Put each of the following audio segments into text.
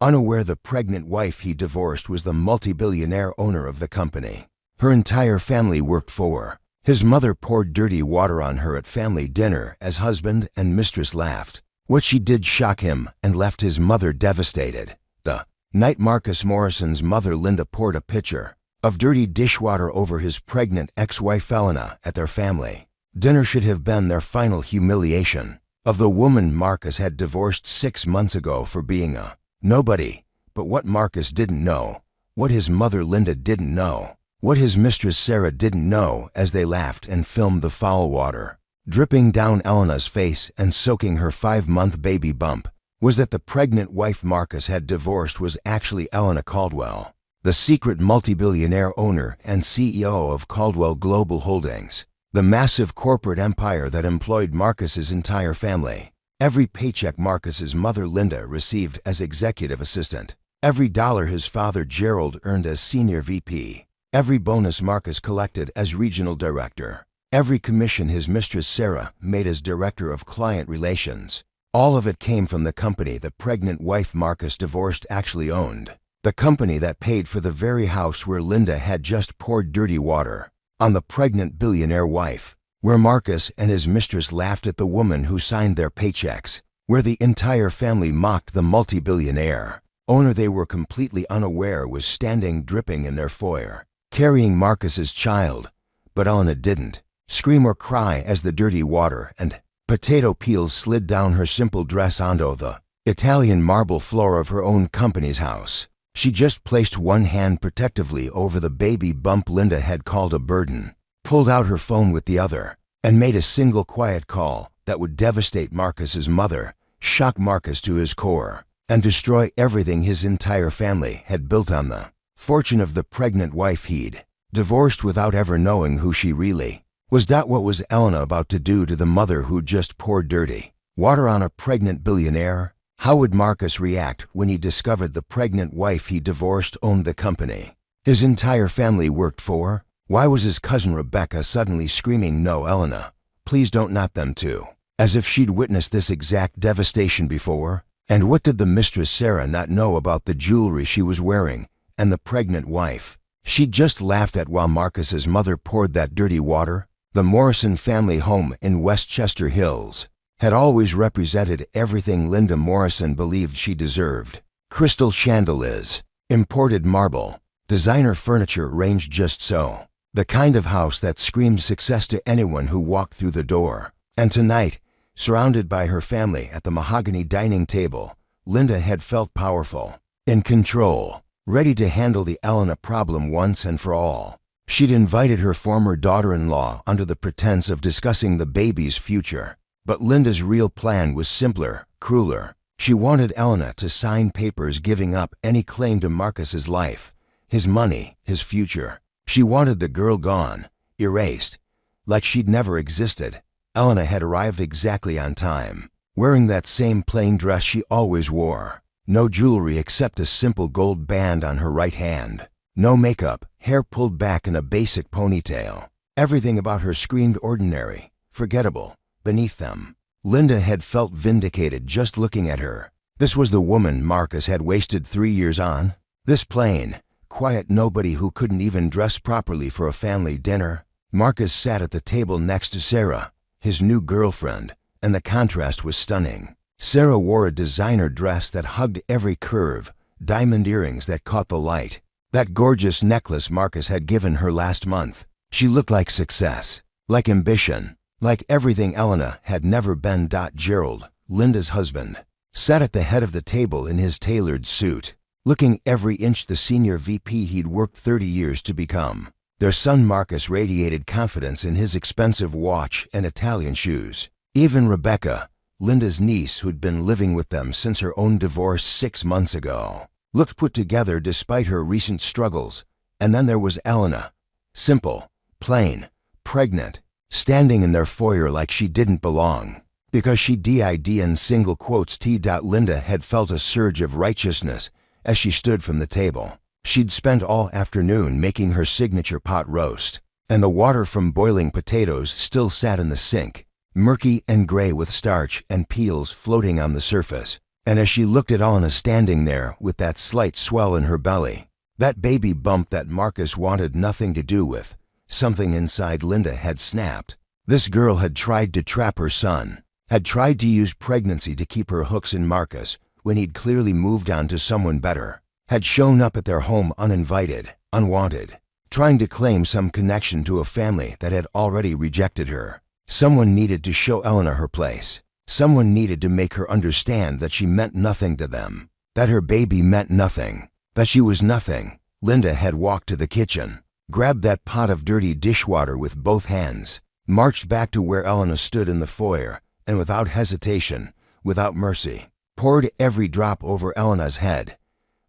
unaware the pregnant wife he divorced was the multi-billionaire owner of the company. Her entire family worked for. His mother poured dirty water on her at family dinner as husband and mistress laughed. What she did shocked him and left his mother devastated. The night Marcus Morrison's mother Linda poured a pitcher of dirty dishwater over his pregnant ex-wife Elena at their family dinner should have been their final humiliation of the woman Marcus had divorced 6 months ago for being a nobody. But what Marcus didn't know, what his mother Linda didn't know, what his mistress Sarah didn't know as they laughed and filmed the foul water dripping down Elena's face and soaking her 5-month baby bump, was that the pregnant wife Marcus had divorced was actually Elena Caldwell, the secret multi-billionaire owner and CEO of Caldwell Global Holdings, the massive corporate empire that employed Marcus's entire family. Every paycheck Marcus's mother Linda received as executive assistant, every dollar his father Gerald earned as senior VP, every bonus Marcus collected as regional director, every commission his mistress Sarah made as director of client relations, all of it came from the company the pregnant wife Marcus divorced actually owned, the company that paid for the very house where Linda had just poured dirty water on the pregnant billionaire wife, where Marcus and his mistress laughed at the woman who signed their paychecks, where the entire family mocked the multi-billionaire owner they were completely unaware was standing dripping in their foyer, carrying Marcus's child. But Elena didn't scream or cry as the dirty water and potato peels slid down her simple dress onto the Italian marble floor of her own company's house. She just placed one hand protectively over the baby bump Linda had called a burden, pulled out her phone with the other, and made a single quiet call that would devastate Marcus's mother, shock Marcus to his core, and destroy everything his entire family had built on the fortune of the pregnant wife he'd divorced without ever knowing who she really was. What was Elena about to do to the mother who just poured dirty water on a pregnant billionaire? How would Marcus react when he discovered the pregnant wife he divorced owned the company his entire family worked for? Why was his cousin Rebecca suddenly screaming, "No, Elena, please don't, not them too," as if she'd witnessed this exact devastation before? And what did the mistress Sarah not know about the jewelry she was wearing and the pregnant wife she'd just laughed at while Marcus's mother poured that dirty water? The Morrison family home in Westchester Hills had always represented everything Linda Morrison believed she deserved. Crystal chandeliers, imported marble, designer furniture arranged just so. The kind of house that screamed success to anyone who walked through the door. And tonight, surrounded by her family at the mahogany dining table, Linda had felt powerful, in control, ready to handle the Elena problem once and for all. She'd invited her former daughter-in-law under the pretense of discussing the baby's future. But Linda's real plan was simpler, crueler. She wanted Elena to sign papers giving up any claim to Marcus's life, his money, his future. She wanted the girl gone, erased, like she'd never existed. Elena had arrived exactly on time, wearing that same plain dress she always wore. No jewelry except a simple gold band on her right hand. No makeup, hair pulled back in a basic ponytail. Everything about her screamed ordinary, forgettable, beneath them. Linda had felt vindicated just looking at her. This was the woman Marcus had wasted 3 years on. This plain, quiet nobody who couldn't even dress properly for a family dinner. Marcus sat at the table next to Sarah, his new girlfriend, and the contrast was stunning. Sarah wore a designer dress that hugged every curve, diamond earrings that caught the light, that gorgeous necklace Marcus had given her last month. She looked like success, like ambition, like everything Elena had never been. Gerald, Linda's husband, sat at the head of the table in his tailored suit, looking every inch the senior VP he'd worked 30 years to become. Their son Marcus radiated confidence in his expensive watch and Italian shoes. Even Rebecca, Linda's niece who'd been living with them since her own divorce 6 months ago, looked put together despite her recent struggles. And then there was Elena, simple, plain, pregnant, standing in their foyer like she didn't belong. Because she did in single quotes T. Linda had felt a surge of righteousness as she stood from the table. She'd spent all afternoon making her signature pot roast, and the water from boiling potatoes still sat in the sink, murky and gray with starch and peels floating on the surface. And as she looked at Elena standing there with that slight swell in her belly, that baby bump that Marcus wanted nothing to do with, something inside Linda had snapped. This girl had tried to trap her son, had tried to use pregnancy to keep her hooks in Marcus when he'd clearly moved on to someone better, had shown up at their home uninvited, unwanted, trying to claim some connection to a family that had already rejected her. Someone needed to show Elena her place. Someone needed to make her understand that she meant nothing to them, that her baby meant nothing, that she was nothing. Linda had walked to the kitchen, grabbed that pot of dirty dishwater with both hands, marched back to where Elena stood in the foyer, and without hesitation, without mercy, poured every drop over Elena's head.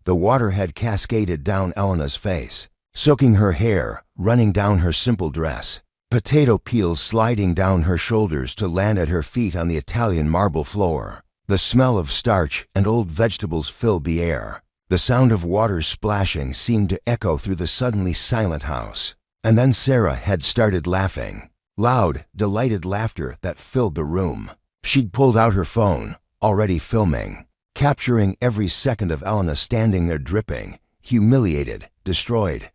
The water had cascaded down Elena's face, soaking her hair, running down her simple dress, potato peels sliding down her shoulders to land at her feet on the Italian marble floor. The smell of starch and old vegetables filled the air. The sound of water splashing seemed to echo through the suddenly silent house. And then Sarah had started laughing. Loud, delighted laughter that filled the room. She'd pulled out her phone, already filming, capturing every second of Elena standing there dripping, humiliated, destroyed.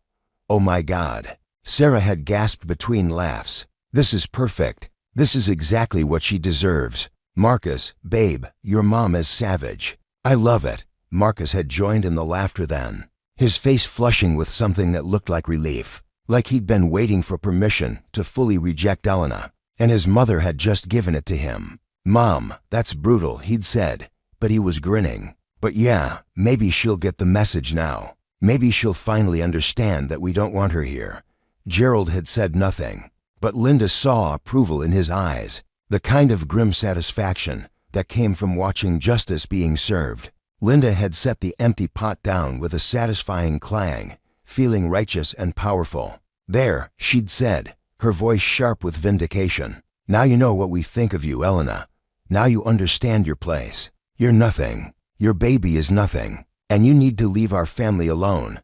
"Oh my God." Sarah had gasped between laughs. "This is perfect. This is exactly what she deserves. Marcus, babe, your mom is savage. I love it." Marcus had joined in the laughter then, his face flushing with something that looked like relief, like he'd been waiting for permission to fully reject Elena, and his mother had just given it to him. "Mom, that's brutal," he'd said, but he was grinning. "But yeah, maybe she'll get the message now. Maybe she'll finally understand that we don't want her here." Gerald had said nothing, but Linda saw approval in his eyes, the kind of grim satisfaction that came from watching justice being served. Linda had set the empty pot down with a satisfying clang, feeling righteous and powerful. "There," she'd said, her voice sharp with vindication. "Now you know what we think of you, Elena. Now you understand your place. You're nothing. Your baby is nothing. And you need to leave our family alone."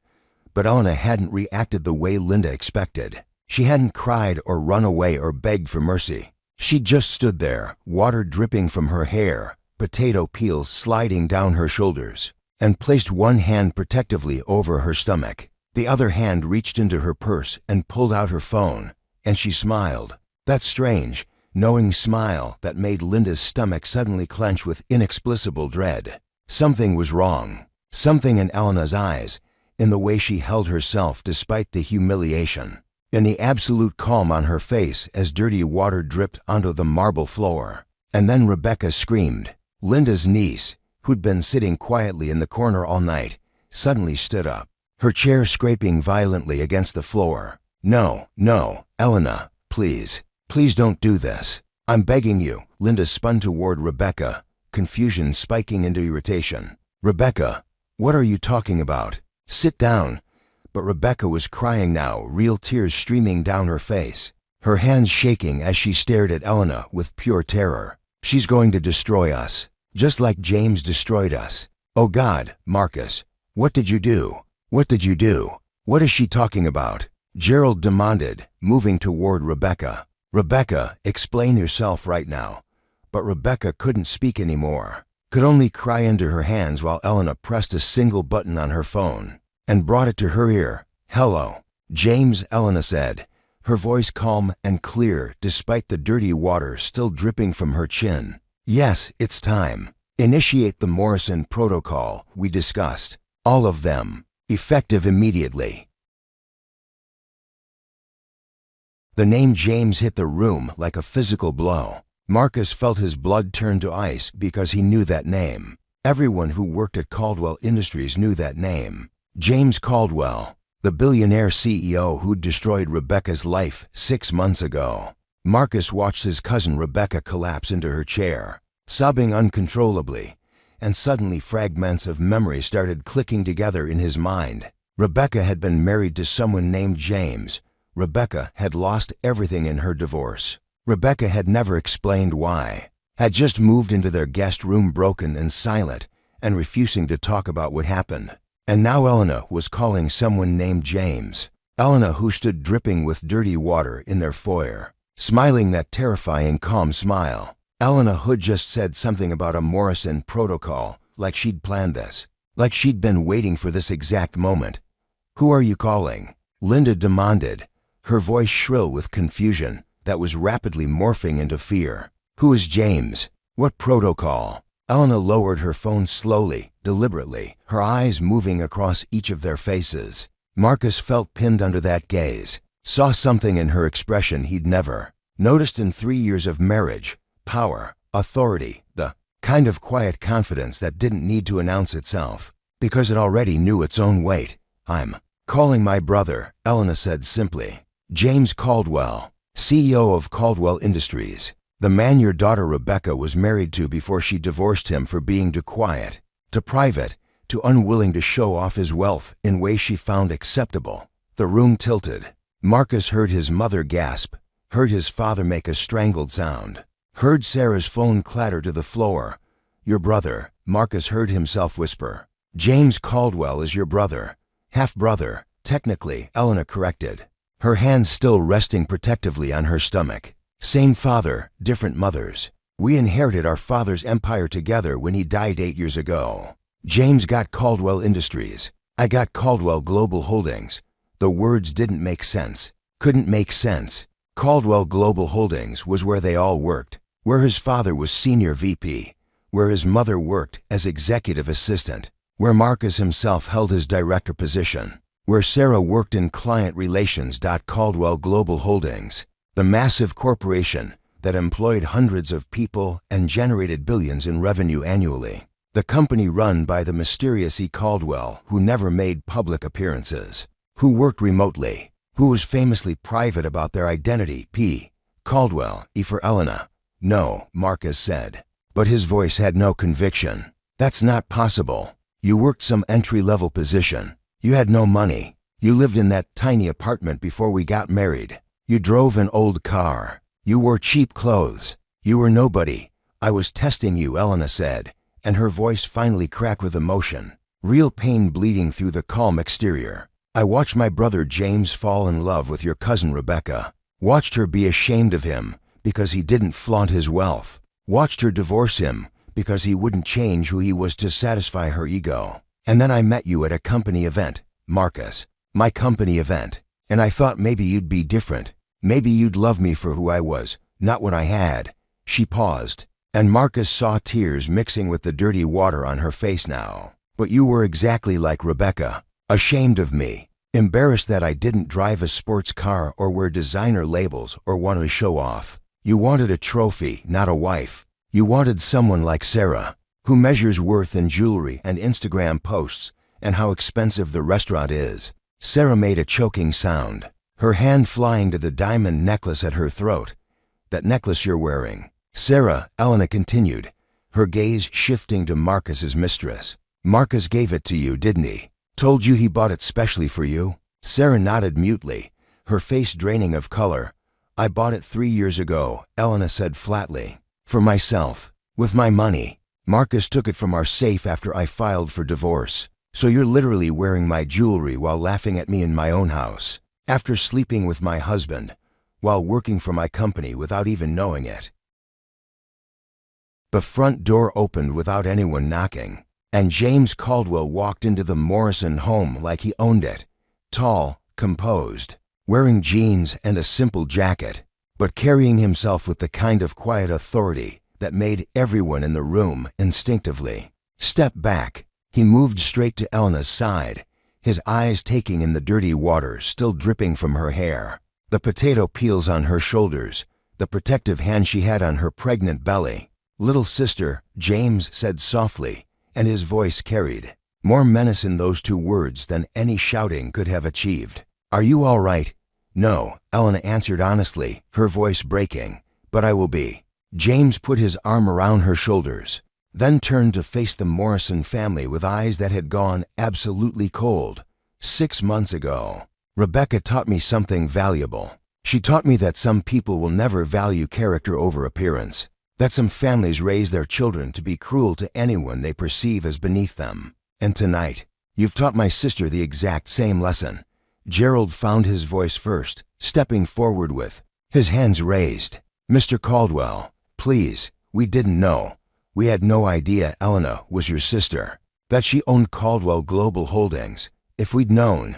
But Elena hadn't reacted the way Linda expected. She hadn't cried or run away or begged for mercy. She just stood there, water dripping from her hair, potato peels sliding down her shoulders, and placed one hand protectively over her stomach. The other hand reached into her purse and pulled out her phone, and she smiled. That strange, knowing smile that made Linda's stomach suddenly clench with inexplicable dread. Something was wrong. Something in Elena's eyes, in the way she held herself despite the humiliation, in the absolute calm on her face as dirty water dripped onto the marble floor. And then Rebecca screamed. Linda's niece, who'd been sitting quietly in the corner all night, suddenly stood up, her chair scraping violently against the floor. "No, no, Elena, please, please don't do this. I'm begging you." Linda spun toward Rebecca, confusion spiking into irritation. "Rebecca, what are you talking about? Sit down." But Rebecca was crying now, real tears streaming down her face, her hands shaking as she stared at Elena with pure terror. "She's going to destroy us, just like James destroyed us." "Oh God, Marcus, what did you do? What did you do? What is she talking about?" Gerald demanded, moving toward Rebecca. "Rebecca, explain yourself right now." But Rebecca couldn't speak anymore, could only cry into her hands while Elena pressed a single button on her phone and brought it to her ear. "Hello, James," Elena said, her voice calm and clear despite the dirty water still dripping from her chin. "Yes, it's time. Initiate the Morrison protocol we discussed. All of them. Effective immediately." The name James hit the room like a physical blow. Marcus felt his blood turn to ice because he knew that name. Everyone who worked at Caldwell Industries knew that name. James Caldwell, the billionaire CEO who'd destroyed Rebecca's life 6 months ago. Marcus watched his cousin Rebecca collapse into her chair, sobbing uncontrollably, and suddenly fragments of memory started clicking together in his mind. Rebecca had been married to someone named James. Rebecca had lost everything in her divorce. Rebecca had never explained why, had just moved into their guest room broken and silent and refusing to talk about what happened. And now Elena was calling someone named James. Elena, who stood dripping with dirty water in their foyer, smiling that terrifying calm smile. Elena who'd just said something about a Morrison protocol like she'd planned this, like she'd been waiting for this exact moment. "Who are you calling?" Linda demanded, her voice shrill with confusion that was rapidly morphing into fear. "Who is James? What protocol?" Elena lowered her phone slowly, deliberately, her eyes moving across each of their faces. Marcus felt pinned under that gaze, saw something in her expression he'd never noticed in 3 years of marriage: power, authority, the kind of quiet confidence that didn't need to announce itself, because it already knew its own weight. "I'm calling my brother," Elena said simply. "James Caldwell, CEO of Caldwell Industries. The man your daughter Rebecca was married to before she divorced him for being too quiet, too private, too unwilling to show off his wealth in ways she found acceptable." The room tilted. Marcus heard his mother gasp, heard his father make a strangled sound, heard Sarah's phone clatter to the floor. "Your brother," Marcus heard himself whisper. "James Caldwell is your brother. Half-brother, technically," Elena corrected, her hands still resting protectively on her stomach. "Same father, different mothers. We inherited our father's empire together when he died 8 years ago. James got Caldwell Industries. I got Caldwell Global Holdings." The words didn't make sense, couldn't make sense. Caldwell Global Holdings was where they all worked, where his father was senior VP, where his mother worked as executive assistant, where Marcus himself held his director position, where Sarah worked in client relations. Caldwell Global Holdings, the massive corporation that employed hundreds of people and generated billions in revenue annually. The company run by the mysterious E. Caldwell, who never made public appearances, who worked remotely, who was famously private about their identity. P. Caldwell, E for Elena. "No," Marcus said, but his voice had no conviction. "That's not possible. You worked some entry-level position. You had no money. You lived in that tiny apartment before we got married. You drove an old car. You wore cheap clothes. You were nobody. I was testing you," Elena said, and her voice finally cracked with emotion, real pain bleeding through the calm exterior. "I watched my brother James fall in love with your cousin Rebecca. Watched her be ashamed of him because he didn't flaunt his wealth. Watched her divorce him because he wouldn't change who he was to satisfy her ego. And then I met you at a company event, Marcus, my company event, and I thought maybe you'd be different. Maybe you'd love me for who I was, not what I had." She paused, and Marcus saw tears mixing with the dirty water on her face now. "But you were exactly like Rebecca. Ashamed of me, embarrassed that I didn't drive a sports car or wear designer labels or want to show off. You wanted a trophy, not a wife. You wanted someone like Sarah, who measures worth in jewelry and Instagram posts and how expensive the restaurant is." Sarah made a choking sound, her hand flying to the diamond necklace at her throat. "That necklace you're wearing." "Sarah," Elena continued, her gaze shifting to Marcus's mistress. "Marcus gave it to you, didn't he? Told you he bought it specially for you?" Sarah nodded mutely, her face draining of color. "I bought it 3 years ago," Elena said flatly. "For myself, with my money. Marcus took it from our safe after I filed for divorce. So you're literally wearing my jewelry while laughing at me in my own house, after sleeping with my husband, while working for my company without even knowing it." The front door opened without anyone knocking, and James Caldwell walked into the Morrison home like he owned it, tall, composed, wearing jeans and a simple jacket, but carrying himself with the kind of quiet authority that made everyone in the room instinctively step back. He moved straight to Elena's side, his eyes taking in the dirty water still dripping from her hair, the potato peels on her shoulders, the protective hand she had on her pregnant belly. "Little sister," James said softly, and his voice carried more menace in those 2 words than any shouting could have achieved. "Are you all right?" "No," Elena answered honestly, her voice breaking, "but I will be." James put his arm around her shoulders, then turned to face the Morrison family with eyes that had gone absolutely cold. 6 months ago, Rebecca taught me something valuable. She taught me that some people will never value character over appearance, that some families raise their children to be cruel to anyone they perceive as beneath them. And tonight, you've taught my sister the exact same lesson." Gerald found his voice first, stepping forward with his hands raised. "Mr. Caldwell, please, we didn't know. We had no idea Elena was your sister, that she owned Caldwell Global Holdings. If you'd known,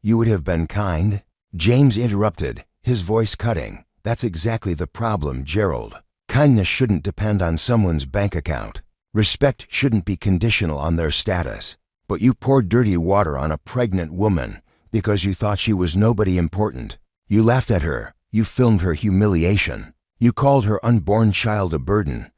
you would have been kind." James interrupted, his voice cutting. "That's exactly the problem, Gerald. Kindness shouldn't depend on someone's bank account. Respect shouldn't be conditional on their status. But you poured dirty water on a pregnant woman because you thought she was nobody important. You laughed at her. You filmed her humiliation. You called her unborn child a burden."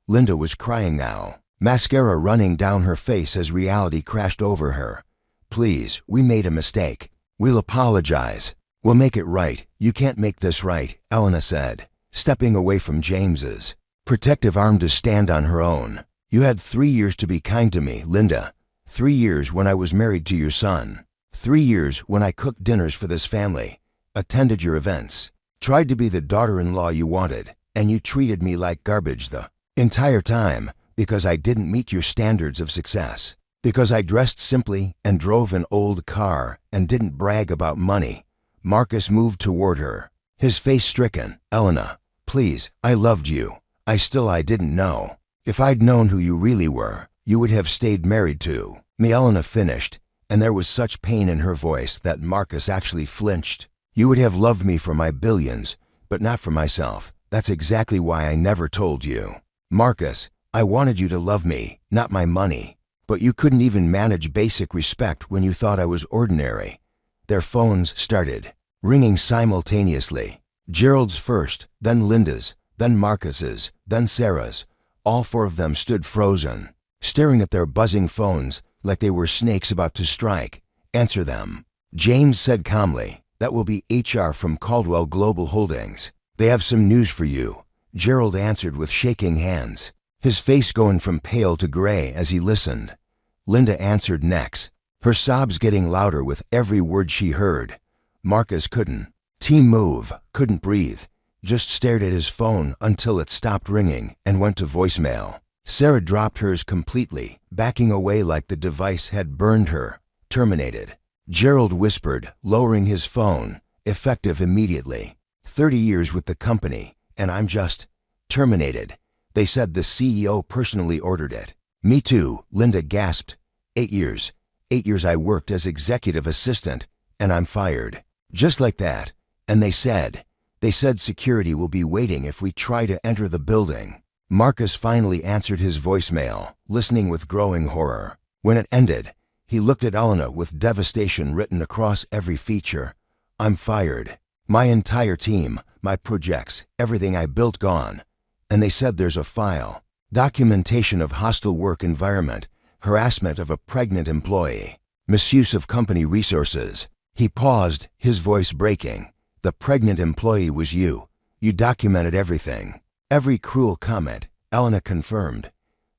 Linda was crying now, mascara running down her face as reality crashed over her. "Please, we made a mistake. We'll apologize. We'll make it right." "You can't make this right," Elena said, stepping away from James's protective arm to stand on her own. "You had 3 years to be kind to me, Linda. 3 years when I was married to your son. 3 years when I cooked dinners for this family, attended your events, tried to be the daughter-in-law you wanted, and you treated me like garbage the entire time because I didn't meet your standards of success, because I dressed simply and drove an old car and didn't brag about money." Marcus moved toward her, his face stricken. "Elena, please, I loved you. I didn't know. If I'd known who you really were, you would have stayed married to me," Elena finished, and there was such pain in her voice that Marcus actually flinched. "You would have loved me for my billions, but not for myself. That's exactly why I never told you. Marcus, I wanted you to love me, not my money. But you couldn't even manage basic respect when you thought I was ordinary." Their phones started ringing simultaneously. Gerald's first, then Linda's, then Marcus's, then Sarah's. All 4 of them stood frozen, staring at their buzzing phones like they were snakes about to strike. "Answer them," James said calmly. "That will be HR from Caldwell Global Holdings. They have some news for you." Gerald answered with shaking hands, his face going from pale to gray as he listened. Linda answered next, her sobs getting louder with every word she heard. Marcus couldn't move, couldn't breathe, just stared at his phone until it stopped ringing and went to voicemail. Sarah dropped hers completely, backing away like the device had burned her. "Terminated," Gerald whispered, lowering his phone. "Effective immediately. 30 years with the company, and I'm just terminated. They said the CEO personally ordered it." "Me too," Linda gasped. 8 years. 8 years I worked as executive assistant, and I'm fired. Just like that. And they said security will be waiting if we try to enter the building." Marcus finally answered his voicemail, listening with growing horror. When it ended, he looked at Elena with devastation written across every feature. "I'm fired. My entire team, my projects, everything I built gone. And they said there's a file. Documentation of hostile work environment, harassment of a pregnant employee, misuse of company resources." He paused, his voice breaking. "The pregnant employee was you. You documented everything. Every cruel comment," Elena confirmed.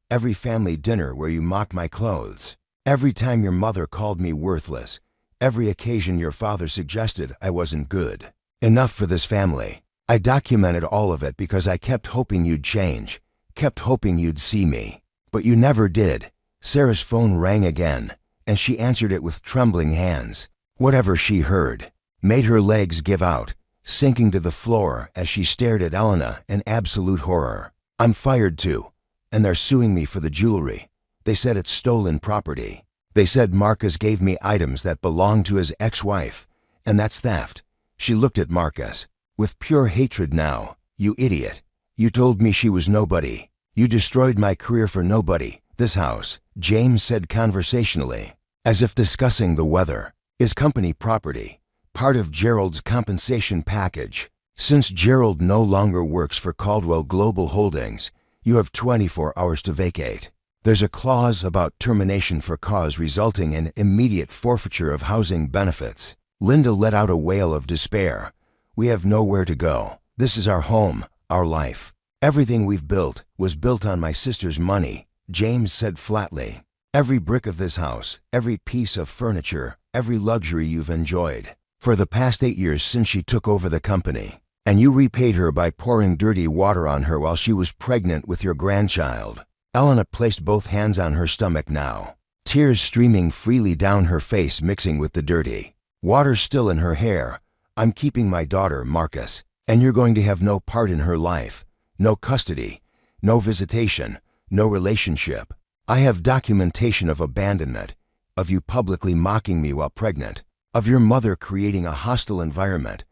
"Every family dinner where you mocked my clothes. Every time your mother called me worthless. Every occasion your father suggested I wasn't good enough for this family. I documented all of it because I kept hoping you'd change, kept hoping you'd see me. But you never did." Sarah's phone rang again, and she answered it with trembling hands. Whatever she heard made her legs give out, sinking to the floor as she stared at Elena in absolute horror. "I'm fired too, and they're suing me for the jewelry. They said it's stolen property. They said Marcus gave me items that belonged to his ex-wife, and that's theft." She looked at Marcus with pure hatred now. "You idiot. You told me she was nobody. You destroyed my career for nobody. This house," James said conversationally, as if discussing the weather, "is company property, part of Gerald's compensation package. Since Gerald no longer works for Caldwell Global Holdings, you have 24 hours to vacate. There's a clause about termination for cause resulting in immediate forfeiture of housing benefits." Linda let out a wail of despair. "We have nowhere to go. This is our home, our life. Everything we've built was built on my sister's money," James said flatly. "Every brick of this house, every piece of furniture, every luxury you've enjoyed for the past 8 years since she took over the company. And you repaid her by pouring dirty water on her while she was pregnant with your grandchild." Elena placed both hands on her stomach now, tears streaming freely down her face mixing with the dirty water still in her hair. "I'm keeping my daughter, Marcus, and you're going to have no part in her life, no custody. No visitation, no relationship. I have documentation of abandonment, of you publicly mocking me while pregnant, of your mother creating a hostile environment.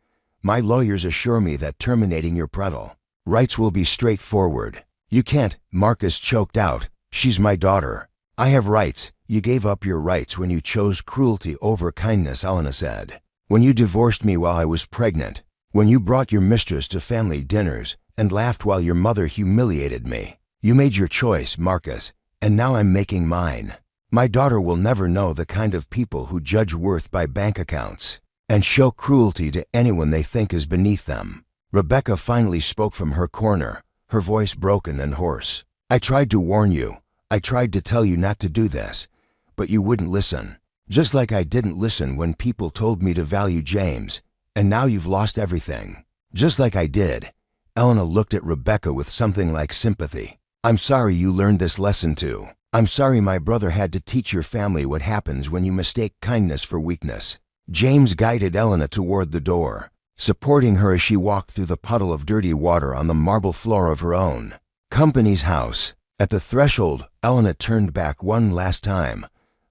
My lawyers assure me that terminating your parental rights will be straightforward. You can't, Marcus choked out. She's my daughter. I have rights. You gave up your rights when you chose cruelty over kindness, Elena said. When you divorced me while I was pregnant. When you brought your mistress to family dinners and laughed while your mother humiliated me. You made your choice, Marcus, and now I'm making mine. My daughter will never know the kind of people who judge worth by bank accounts and show cruelty to anyone they think is beneath them. Rebecca finally spoke from her corner, her voice broken and hoarse. I tried to warn you. I tried to tell you not to do this, but you wouldn't listen. Just like I didn't listen when people told me to value James, and now you've lost everything. Just like I did. Elena looked at Rebecca with something like sympathy. I'm sorry you learned this lesson too. I'm sorry my brother had to teach your family what happens when you mistake kindness for weakness. James guided Elena toward the door, supporting her as she walked through the puddle of dirty water on the marble floor of her own company's house. At the threshold, Elena turned back one last time.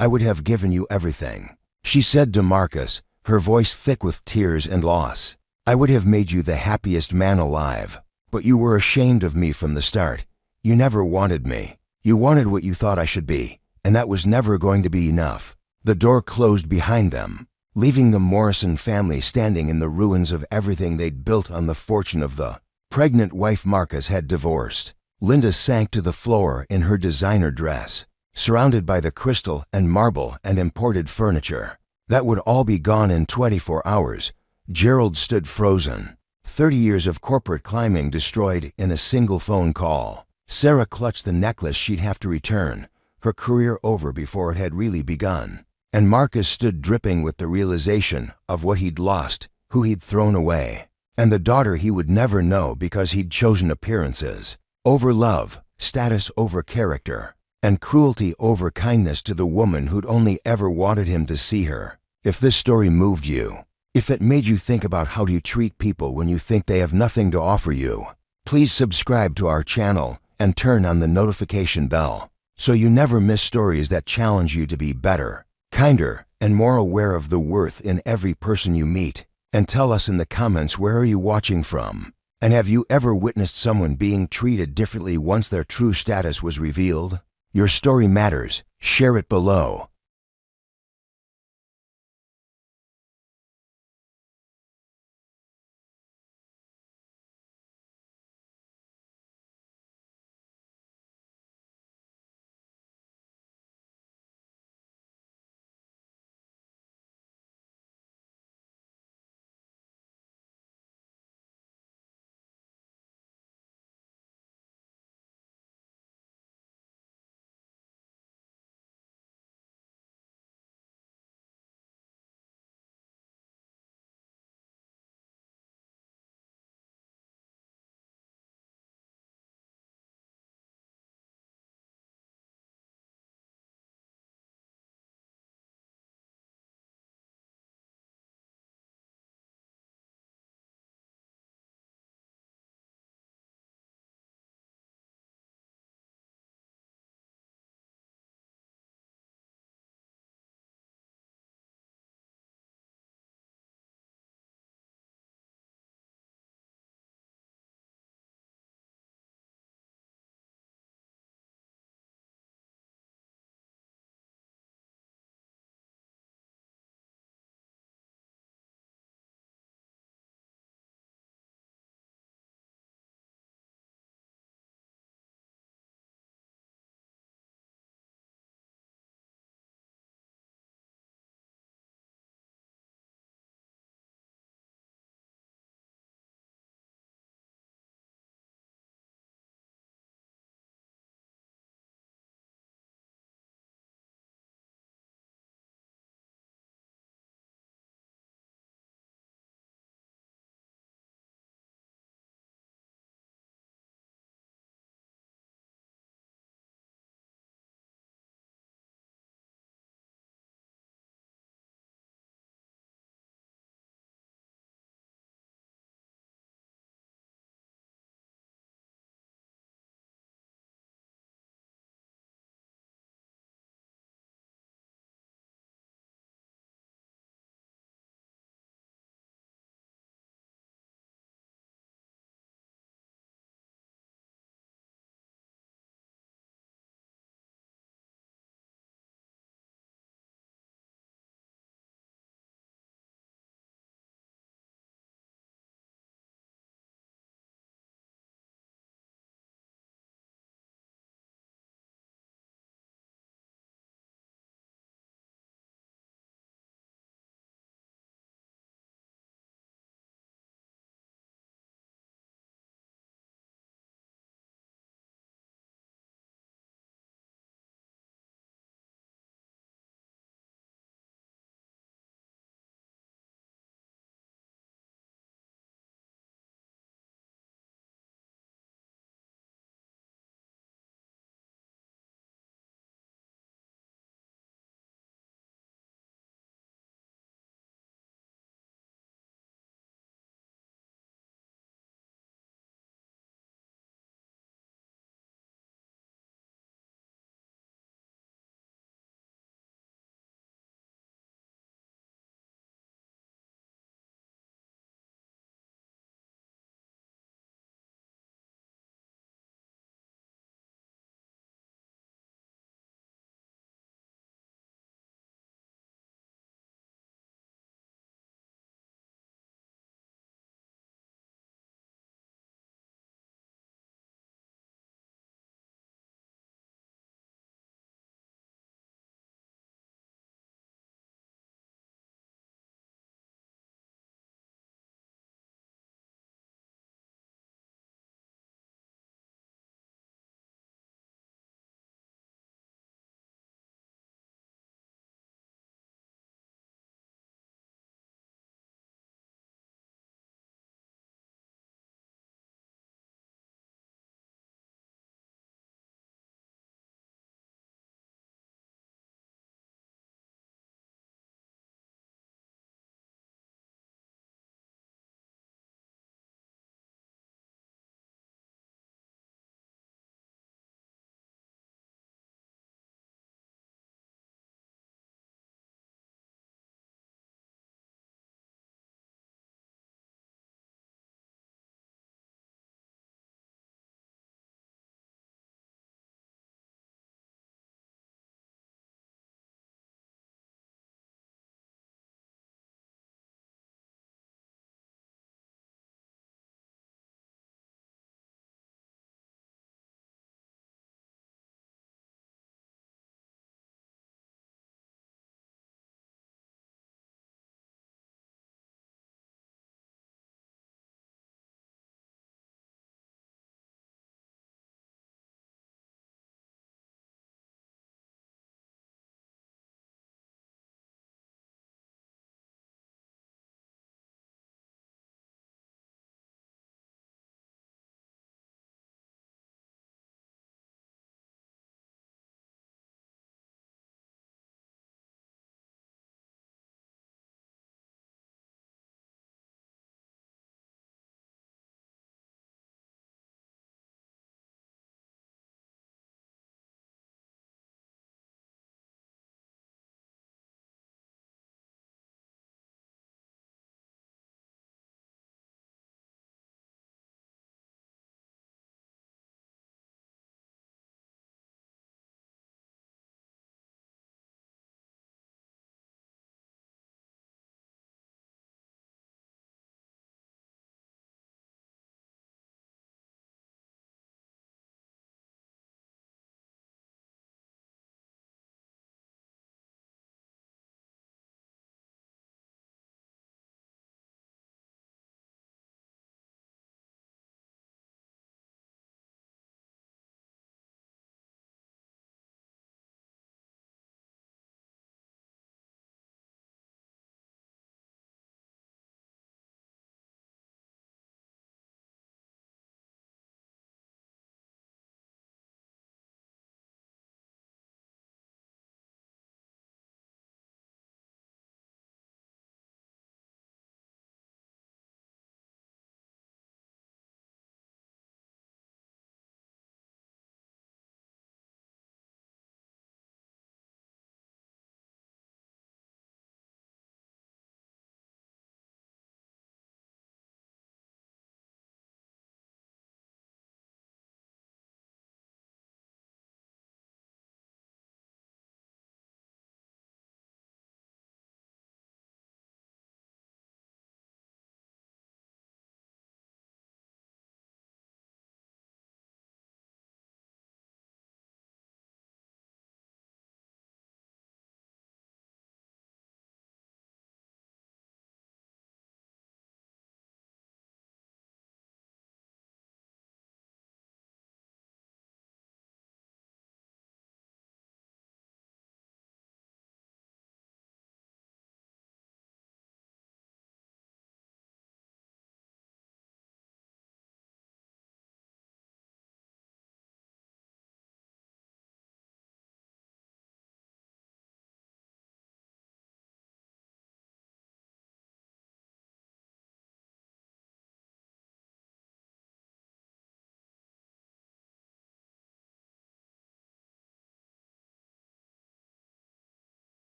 I would have given you everything, she said to Marcus, her voice thick with tears and loss. I would have made you the happiest man alive, but you were ashamed of me from the start. You never wanted me. You wanted what you thought I should be, and that was never going to be enough. The door closed behind them, leaving the Morrison family standing in the ruins of everything they'd built on the fortune of the pregnant wife Marcus had divorced. Linda sank to the floor in her designer dress, surrounded by the crystal and marble and imported furniture. That would all be gone in 24 hours. Gerald stood frozen. 30 years of corporate climbing destroyed in a single phone call. Sarah clutched the necklace she'd have to return, her career over before it had really begun. And Marcus stood dripping with the realization of what he'd lost, who he'd thrown away, and the daughter he would never know because he'd chosen appearances over love, status over character, and cruelty over kindness to the woman who'd only ever wanted him to see her. If this story moved you, if it made you think about how you treat people when you think they have nothing to offer you, please subscribe to our channel and turn on the notification bell so you never miss stories that challenge you to be better, kinder, and more aware of the worth in every person you meet. And tell us in the comments, where are you watching from? And have you ever witnessed someone being treated differently once their true status was revealed? Your story matters. Share it below.